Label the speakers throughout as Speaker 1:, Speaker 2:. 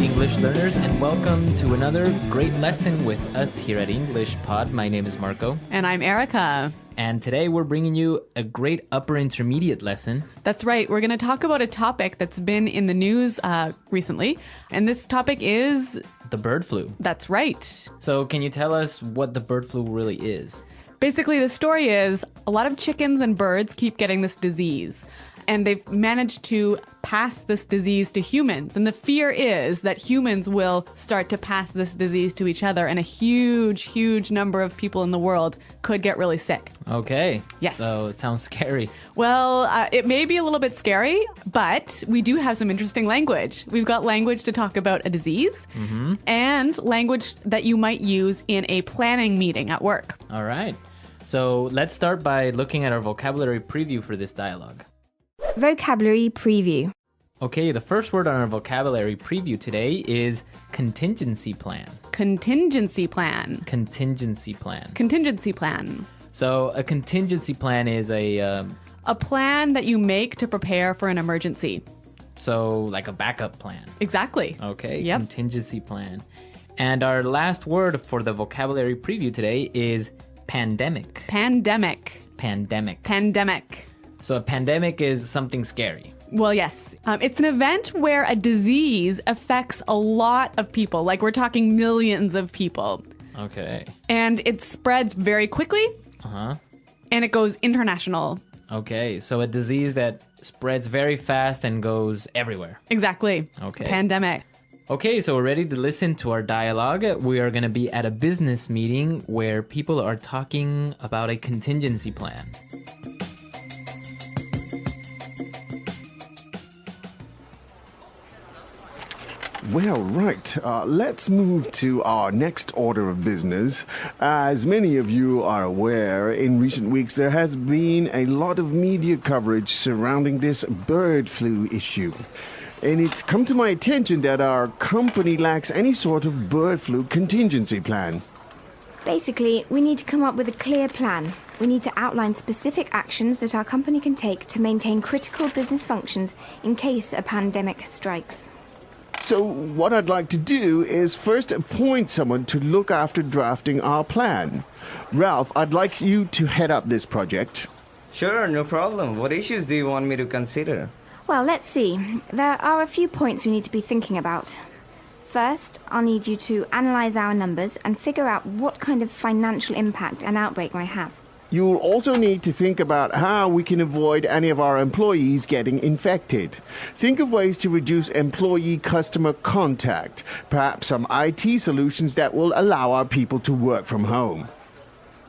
Speaker 1: English learners, and welcome to another great lesson with us here at EnglishPod. My name is Marco.
Speaker 2: And I'm Erica.
Speaker 1: And today we're bringing you a great upper intermediate lesson.
Speaker 2: That's right. We're going to talk about a topic that's been in the news recently. And this topic is...
Speaker 1: the bird flu.
Speaker 2: That's right.
Speaker 1: So can you tell us what the bird flu really is?
Speaker 2: Basically, the story is a lot of chickens and birds keep getting this disease. And they've managed to pass this disease to humans. And the fear is that humans will start to pass this disease to each other. And a huge number of people in the world could get really sick.
Speaker 1: Okay.
Speaker 2: Yes.
Speaker 1: So it sounds scary.
Speaker 2: Well, it may be a little bit scary, but we do have some interesting language. We've got language to talk about a disease and language that you might use in a planning meeting at work.
Speaker 1: All right. So let's start by looking at our vocabulary preview for this dialogue.
Speaker 3: Vocabulary preview.
Speaker 1: Okay, the first word on our vocabulary preview today is contingency plan.
Speaker 2: Contingency plan.
Speaker 1: Contingency plan.
Speaker 2: Contingency plan.
Speaker 1: So a contingency plan is a
Speaker 2: plan that you make to prepare for an emergency.
Speaker 1: So like a backup plan.
Speaker 2: Exactly.
Speaker 1: Okay,
Speaker 2: Yep.
Speaker 1: Contingency plan. And our last word for the vocabulary preview today is pandemic.
Speaker 2: Pandemic.
Speaker 1: Pandemic.
Speaker 2: Pandemic.
Speaker 1: So a pandemic is something scary.
Speaker 2: Well, yes. It's an event where a disease affects a lot of people. Like we're talking millions of people.
Speaker 1: Okay.
Speaker 2: And it spreads very quickly.
Speaker 1: Uh-huh.
Speaker 2: And it goes international.
Speaker 1: Okay, so a disease that spreads very fast and goes everywhere.
Speaker 2: Exactly.
Speaker 1: Okay.
Speaker 2: Pandemic.
Speaker 1: Okay, so we're ready to listen to our dialogue. We are going to be at a business meeting where people are talking about a contingency plan.
Speaker 4: Well, right. Let's move to our next order of business. As many of you are aware, in recent weeks there has been a lot of media coverage surrounding this bird flu issue. And it's come to my attention that our company lacks any sort of bird flu contingency plan.
Speaker 3: Basically, we need to come up with a clear plan. We need to outline specific actions that our company can take to maintain critical business functions in case a pandemic strikes.
Speaker 4: So what I'd like to do is first appoint someone to look after drafting our plan. Ralph, I'd like you to head up this project.
Speaker 5: Sure, no problem. What issues do you want me to consider?
Speaker 3: Well, let's see. There are a few points we need to be thinking about. First, I'll need you to analyse our numbers and figure out what kind of financial impact an outbreak might have.
Speaker 4: You'll also need to think about how we can avoid any of our employees getting infected. Think of ways to reduce employee-customer contact, perhaps some IT solutions that will allow our people to work from home.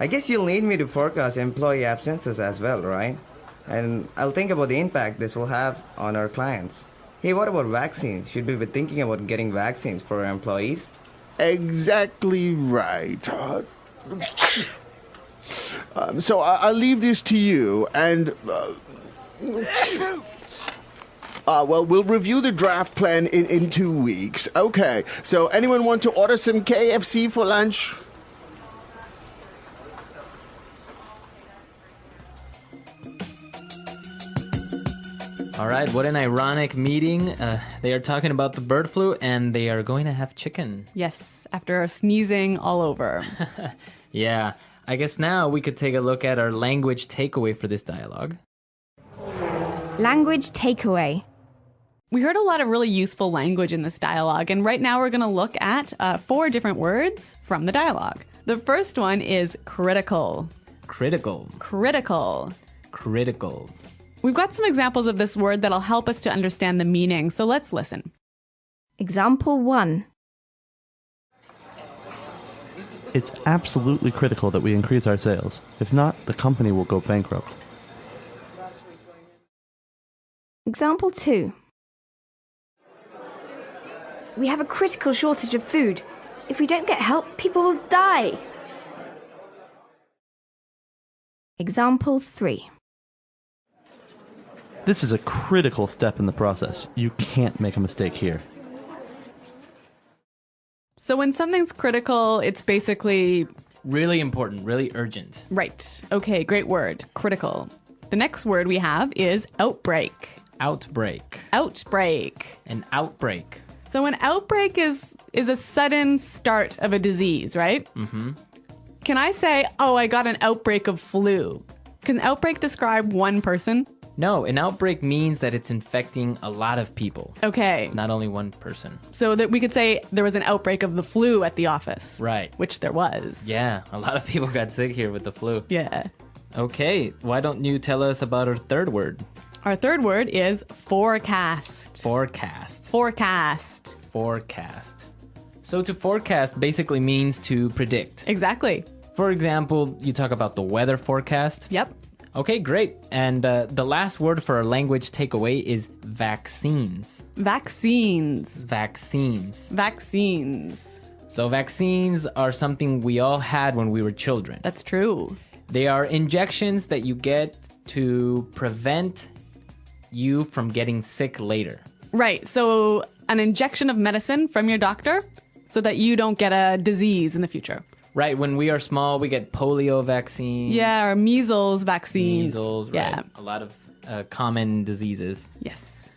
Speaker 5: I guess you'll need me to forecast employee absences as well, right? And I'll think about the impact this will have on our clients. Hey, what about vaccines? Should we be thinking about getting vaccines for our employees?
Speaker 4: Exactly right. So I'll leave this to you, and well, we'll review the draft plan in 2 weeks. Okay, so anyone want to order some KFC for lunch?
Speaker 1: All right, what an ironic meeting. They are talking about the bird flu and they are going to have chicken.
Speaker 2: Yes, after sneezing all over.
Speaker 1: Yeah, I guess now we could take a look at our language takeaway for this dialogue.
Speaker 3: Language takeaway.
Speaker 2: We heard a lot of really useful language in this dialogue, and right now we're going to look at 4 different words from the dialogue. The first one is critical.
Speaker 1: Critical.
Speaker 2: Critical.
Speaker 1: Critical.
Speaker 2: We've got some examples of this word that'll help us to understand the meaning, so let's listen.
Speaker 3: Example 1.
Speaker 6: It's absolutely critical that we increase our sales. If not, the company will go bankrupt.
Speaker 3: Example 2. We have a critical shortage of food. If we don't get help, people will die. Example 3.
Speaker 6: This is a critical step in the process. You can't make a mistake here.
Speaker 2: So when something's critical, it's basically...
Speaker 1: really important, really urgent.
Speaker 2: Right. Okay, great word. Critical. The next word we have is outbreak.
Speaker 1: Outbreak.
Speaker 2: Outbreak.
Speaker 1: An outbreak.
Speaker 2: So an outbreak is a sudden start of a disease, right? Mm-hmm. Can I say, oh, I got an outbreak of flu? Can outbreak describe one person?
Speaker 1: No, an outbreak means that it's infecting a lot of people,
Speaker 2: Okay.
Speaker 1: not only one person.
Speaker 2: So that we could say there was an outbreak of the flu at the office.
Speaker 1: Right.
Speaker 2: Which there was.
Speaker 1: Yeah, a lot of people got sick here with the flu.
Speaker 2: Yeah.
Speaker 1: Okay, why don't you tell us about our third word?
Speaker 2: Our third word is forecast.
Speaker 1: Forecast.
Speaker 2: Forecast.
Speaker 1: Forecast. So to forecast basically means to predict.
Speaker 2: Exactly.
Speaker 1: For example, you talk about the weather forecast.
Speaker 2: Yep.
Speaker 1: Okay, great. And the last word for our language takeaway is vaccines.
Speaker 2: Vaccines.
Speaker 1: Vaccines.
Speaker 2: Vaccines.
Speaker 1: So vaccines are something we all had when we were children.
Speaker 2: That's true.
Speaker 1: They are injections that you get to prevent you from getting sick later.
Speaker 2: Right. So an injection of medicine from your doctor so that you don't get a disease in the future.
Speaker 1: Right, when we are small, we get polio vaccines.
Speaker 2: Yeah, or measles vaccines.
Speaker 1: Measles, right.
Speaker 2: Yeah.
Speaker 1: A lot of common diseases.
Speaker 2: Yes.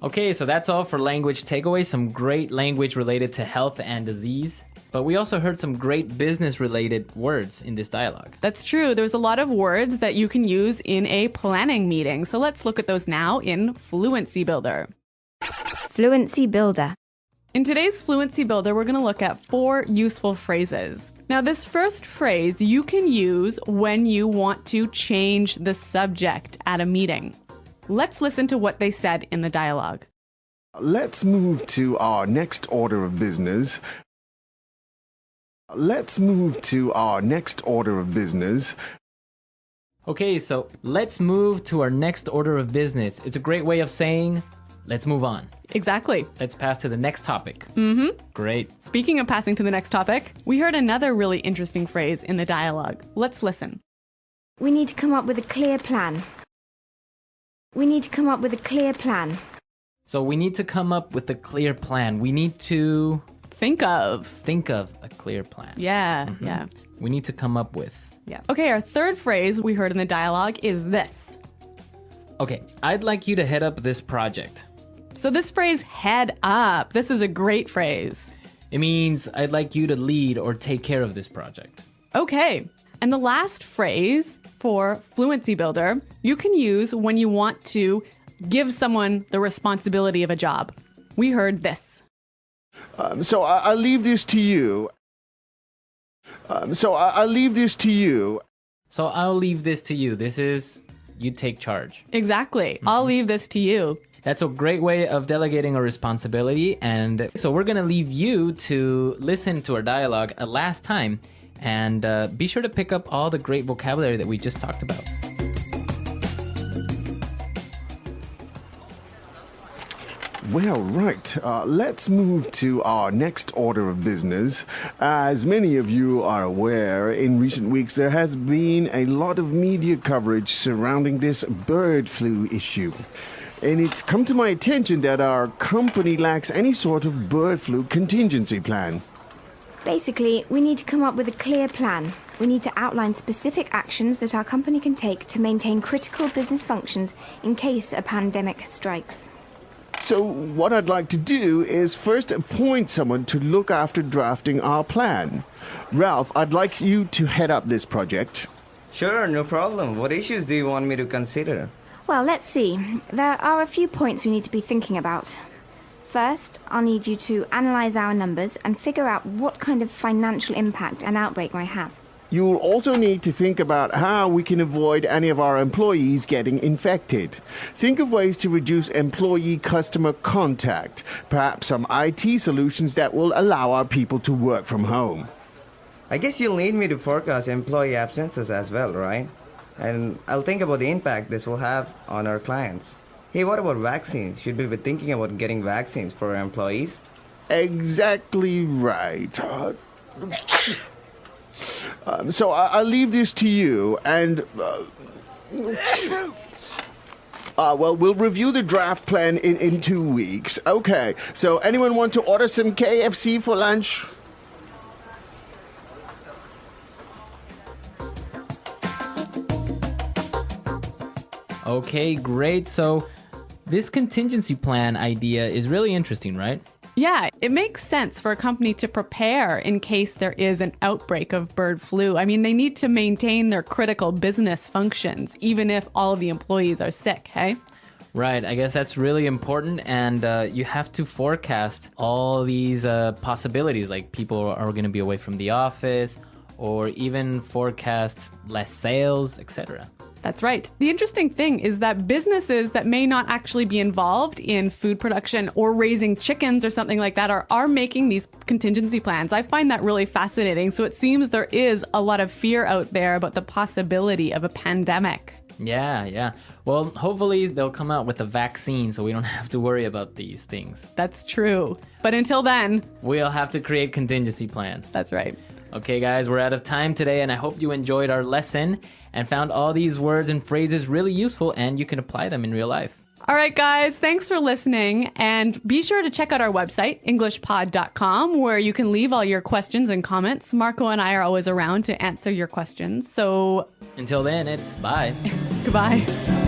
Speaker 1: Okay, so that's all for language takeaways. Some great language related to health and disease. But we also heard some great business-related words in this dialogue.
Speaker 2: That's true. There's a lot of words that you can use in a planning meeting. So let's look at those now in Fluency Builder.
Speaker 3: Fluency Builder.
Speaker 2: In today's Fluency Builder, we're going to look at 4 useful phrases. Now, this first phrase you can use when you want to change the subject at a meeting. Let's listen to what they said in the dialogue.
Speaker 4: Let's move to our next order of business. Let's move to our next order of business.
Speaker 1: Okay, so let's move to our next order of business. It's a great way of saying, let's move on.
Speaker 2: Exactly.
Speaker 1: Let's pass to the next topic. Mm-hmm. Great.
Speaker 2: Speaking of passing to the next topic, we heard another really interesting phrase in the dialogue. Let's listen.
Speaker 3: We need to come up with a clear plan. We need to come up with a clear plan.
Speaker 1: So we need to come up with a clear plan. We need to
Speaker 2: Think of
Speaker 1: a clear plan.
Speaker 2: Yeah, yeah.
Speaker 1: We need to come up with.
Speaker 2: Yeah. Okay, our third phrase we heard in the dialogue is this.
Speaker 1: Okay, I'd like you to head up this project.
Speaker 2: So this phrase, head up, this is a great phrase.
Speaker 1: It means I'd like you to lead or take care of this project.
Speaker 2: Okay. And the last phrase for Fluency Builder, you can use when you want to give someone the responsibility of a job. We heard this.
Speaker 4: So I'll leave this to you. I'll leave this to you.
Speaker 1: So I'll leave this to you. This is, you take charge.
Speaker 2: Exactly. I'll leave this to you.
Speaker 1: That's a great way of delegating a responsibility. And so we're going to leave you to listen to our dialogue a last time. And be sure to pick up all the great vocabulary that we just talked about.
Speaker 4: Well, right. Let's move to our next order of business. As many of you are aware, in recent weeks there has been a lot of media coverage surrounding this bird flu issue. And it's come to my attention that our company lacks any sort of bird flu contingency plan.
Speaker 3: Basically, we need to come up with a clear plan. We need to outline specific actions that our company can take to maintain critical business functions in case a pandemic strikes.
Speaker 4: So what I'd like to do is first appoint someone to look after drafting our plan. Ralph, I'd like you to head up this project.
Speaker 5: Sure, no problem. What issues do you want me to consider?
Speaker 3: Well, let's see. There are a few points we need to be thinking about. First, I'll need you to analyse our numbers and figure out what kind of financial impact an outbreak might have.
Speaker 4: You'll also need to think about how we can avoid any of our employees getting infected. Think of ways to reduce employee-customer contact, perhaps some IT solutions that will allow our people to work from home.
Speaker 5: I guess you'll need me to forecast employee absences as well, right? And I'll think about the impact this will have on our clients. Hey, what about vaccines? Should we be thinking about getting vaccines for our employees?
Speaker 4: Exactly right. So I'll leave this to you, and well, we'll review the draft plan in 2 weeks. Okay, so anyone want to order some KFC for lunch?
Speaker 1: Okay, great. So this contingency plan idea is really interesting, right?
Speaker 2: Yeah, it makes sense for a company to prepare in case there is an outbreak of bird flu. I mean, they need to maintain their critical business functions, even if all of the employees are sick, hey?
Speaker 1: Right, I guess that's really important, and you have to forecast all these possibilities, like people are going to be away from the office, or even forecast less sales, etc.
Speaker 2: That's right. The interesting thing is that businesses that may not actually be involved in food production or raising chickens or something like that are making these contingency plans. I find that really fascinating. So it seems there is a lot of fear out there about the possibility of a pandemic.
Speaker 1: Yeah. Well, hopefully they'll come out with a vaccine so we don't have to worry about these things.
Speaker 2: That's true. But until then,
Speaker 1: we'll have to create contingency plans.
Speaker 2: That's right.
Speaker 1: Okay, guys, we're out of time today, and I hope you enjoyed our lesson and found all these words and phrases really useful, and you can apply them in real life.
Speaker 2: All right, guys, thanks for listening. And be sure to check out our website, englishpod.com, where you can leave all your questions and comments. Marco and I are always around to answer your questions. So
Speaker 1: until then, it's bye.
Speaker 2: Goodbye.